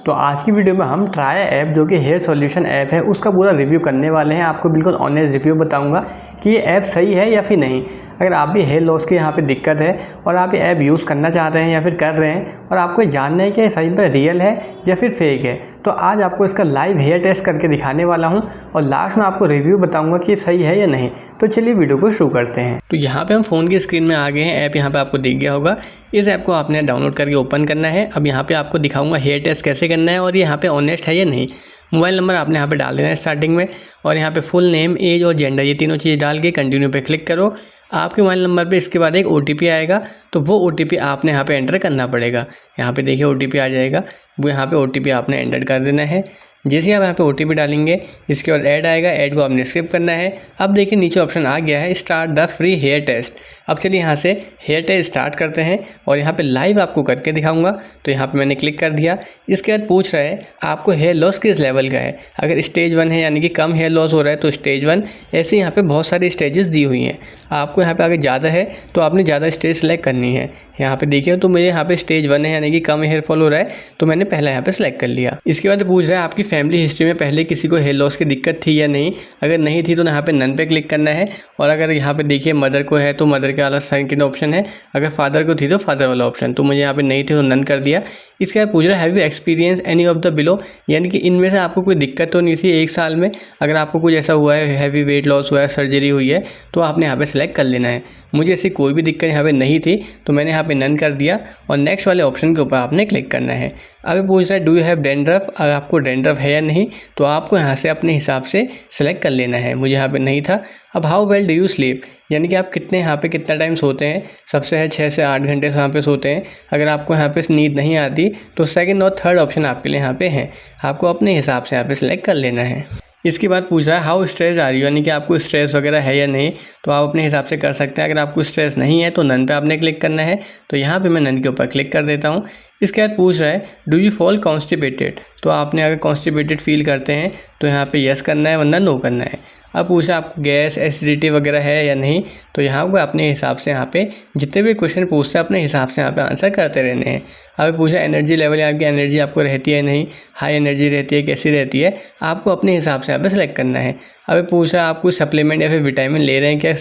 तो आज की वीडियो में हम ट्राया ऐप जो कि हेयर सॉल्यूशन ऐप है उसका पूरा रिव्यू करने वाले हैं। आपको बिल्कुल ऑनेस्ट रिव्यू बताऊंगा कि ये ऐप सही है या फिर नहीं। अगर आप भी हेयर लॉस की यहाँ पे दिक्कत है और आप ये ऐप यूज़ करना चाह रहे हैं या फिर कर रहे हैं और आपको जानना है कि सही में रियल है या फिर फेक है, तो आज आपको इसका लाइव हेयर टेस्ट करके दिखाने वाला हूँ और लास्ट में आपको रिव्यू बताऊँगा कि सही है या नहीं। तो चलिए वीडियो को शुरू करते हैं। तो यहाँ पे हम फ़ोन की स्क्रीन में आ गए हैं। ऐप यहाँ पे आपको दिख गया होगा। इस ऐप को आपने डाउनलोड करके ओपन करना है। अब यहाँ पे आपको दिखाऊंगा हेयर टेस्ट कैसे करना है और ये यहाँ पे ऑनेस्ट है या नहीं। मोबाइल नंबर आपने यहाँ पे डाल देना है स्टार्टिंग में और यहाँ पे फुल नेम, एज और जेंडर ये तीनों चीज़ डाल के कंटिन्यू पे क्लिक करो। आपके मोबाइल नंबर पे इसके बाद एक OTP आएगा, तो वो OTP आपने यहाँ पे एंटर करना पड़ेगा। यहाँ पे देखिए OTP आ जाएगा, वो यहाँ पे OTP आपने एंटर कर देना है। जैसे ही आप यहाँ पे OTP डालेंगे इसके बाद ऐड आएगा, ऐड को आपने स्किप करना है। अब देखिए नीचे ऑप्शन आ गया है start the free hair test. अब चलिए यहाँ से हेयर टेस्ट स्टार्ट करते हैं और यहाँ पे लाइव आपको करके दिखाऊंगा। तो यहाँ पे मैंने क्लिक कर दिया। इसके बाद पूछ रहा है आपको हेयर लॉस किस लेवल का है। अगर स्टेज 1 है यानी कि कम हेयर लॉस हो रहा है तो स्टेज 1। ऐसे यहाँ पे बहुत सारी स्टेजेस दी हुई हैं। आपको यहाँ पे अगर ज़्यादा है तो आपने ज़्यादा स्टेज सेलेक्ट करनी है। यहाँ पे देखिए तो मुझे यहाँ पे स्टेज 1 है यानी कि कम हेयर फॉल हो रहा है, तो मैंने पहला यहाँ पे सेलेक्ट कर लिया। इसके बाद पूछ रहा है आपकी फैमिली हिस्ट्री में पहले किसी को हेयर लॉस की दिक्कत थी या नहीं। अगर नहीं थी तो यहाँ पे नन पे क्लिक करना है और अगर यहाँ पे देखिए मदर को है तो मदर के अलग सेकंड ऑप्शन है। अगर फादर को थी तो फादर वाला ऑप्शन, तो मुझे यहाँ पे नहीं थी तो नन कर दिया। इसके बाद पूछ रहा है have you experience any of the below, यानी कि इनमें से आपको कोई दिक्कत तो नहीं थी 1 साल में। अगर आपको कुछ ऐसा हुआ है, हैवी वेट लॉस हुआ है, सर्जरी हुई है, तो आपने यहाँ पे सेलेक्ट कर लेना है। मुझे ऐसी कोई भी दिक्कत यहाँ पे नहीं थी तो मैंने यहाँ पे नन कर दिया और नेक्स्ट वाले ऑप्शन के ऊपर आपने क्लिक करना है। अभी पूछ रहा है डू यू हैव डैंड्रफ, अगर आपको डैंड्रफ है या नहीं तो आपको यहाँ से अपने हिसाब से सेलेक्ट कर लेना है। मुझे यहाँ पे नहीं था। अब how well do you sleep, यानी कि आप कितने यहाँ पे कितना टाइम सोते हैं। सबसे है 6 से 8 घंटे से यहाँ पे सोते हैं। अगर आपको यहाँ पे नींद नहीं आती तो सेकंड और थर्ड ऑप्शन आपके लिए यहाँ पे हैं। आपको अपने हिसाब से यहाँ पे सिलेक्ट कर लेना है। इसके बाद पूछ रहा है हाउ स्ट्रेस आ रही हो, यानी कि आपको स्ट्रेस वगैरह है या नहीं, तो आप अपने हिसाब से कर सकते हैं। अगर आपको स्ट्रेस नहीं है तो नन पे आपने क्लिक करना है, तो यहाँ पे मैं नन के ऊपर क्लिक कर देता हूँ। इसके बाद पूछ रहा है डू यू फॉल कॉन्स्टिपेटेड, तो आपने अगर कॉन्स्टिपेटेड फील करते हैं तो यहाँ पे यस करना है वरना नो करना है। अब पूछ रहा है आपको गैस एसिडिटी वगैरह है या नहीं, तो यहाँ को अपने हिसाब से यहाँ पे जितने भी क्वेश्चन पूछते हैं अपने हिसाब से यहाँ पे आंसर करते रहने हैं। अब पूछा एनर्जी लेवल, आपकी एनर्जी आपको रहती है नहीं, हाई एनर्जी रहती है, कैसी रहती है, आपको अपने हिसाब से यहाँ पे सेलेक्ट करना है। अब पूछ रहा है आप कोई सप्लीमेंट या फिर विटामिन ले रहे हैं क्या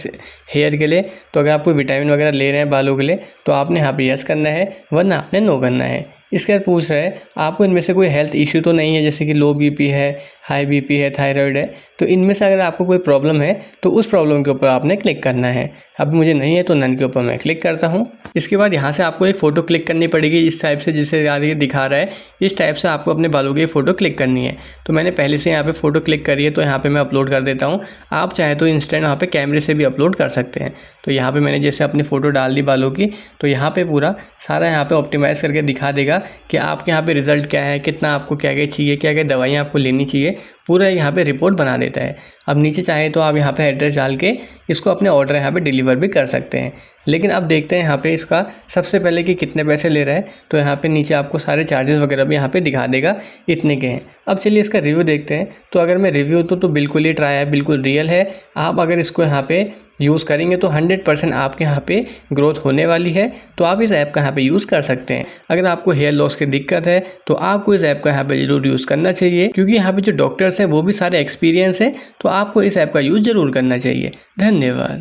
हेयर के लिए, तो अगर आप कोई विटामिन वगैरह ले रहे हैं बालों के लिए तो आपने यहाँ पे यस करना है वरना आपने नो करना है। इसके बाद पूछ रहा है आपको इनमें से कोई हेल्थ इशू तो नहीं है, जैसे कि लो BP है, हाई BP है, थायराइड है, तो इनमें से अगर आपको कोई प्रॉब्लम है तो उस प्रॉब्लम के ऊपर आपने क्लिक करना है। अब मुझे नहीं है तो नन के ऊपर मैं क्लिक करता हूँ। इसके बाद यहाँ से आपको एक फ़ोटो क्लिक करनी पड़ेगी इस टाइप से, जिसे ये दिखा रहा है इस टाइप से आपको अपने बालों की फ़ोटो क्लिक करनी है। तो मैंने पहले से यहाँ पे फ़ोटो क्लिक करी है तो यहाँ पे मैं अपलोड कर देता हूँ। आप चाहे तो इंस्टेंट वहाँ पे कैमरे से भी अपलोड कर सकते हैं। तो यहाँ पे मैंने जैसे अपनी फ़ोटो डाल दी बालों की, तो यहाँ पे पूरा सारा यहाँ पे ऑप्टिमाइज़ करके दिखा देगा कि आपके यहाँ पे रिज़ल्ट क्या है, कितना आपको क्या क्या चाहिए, क्या क्या दवाइयाँ आपको लेनी चाहिए, पूरा यहाँ पे रिपोर्ट बना देता है। अब नीचे चाहे तो आप यहाँ पे एड्रेस डाल के इसको अपने ऑर्डर यहाँ पे डिलीवर भी कर सकते हैं। लेकिन अब देखते हैं यहाँ पे इसका सबसे पहले कि कितने पैसे ले रहा है। तो यहाँ पे नीचे आपको सारे चार्जेस वगैरह भी यहाँ पे दिखा देगा इतने के हैं। अब चलिए इसका रिव्यू देखते हैं। तो अगर मैं रिव्यू तो बिल्कुल ही ट्राई है, बिल्कुल रियल है। आप अगर इसको यहाँ पे यूज़ करेंगे तो 100% आपके यहाँ पे ग्रोथ होने वाली है। तो आप इस ऐप का यहाँ पे यूज़ कर सकते हैं। अगर आपको हेयर लॉस की दिक्कत है तो आपको इस ऐप का यहाँ पे ज़रूर यूज़ करना चाहिए, क्योंकि यहाँ पे जो डॉक्टर्स हैं वो भी सारे एक्सपीरियंस है। तो आपको इस ऐप का यूज़ ज़रूर करना चाहिए। धन्यवाद।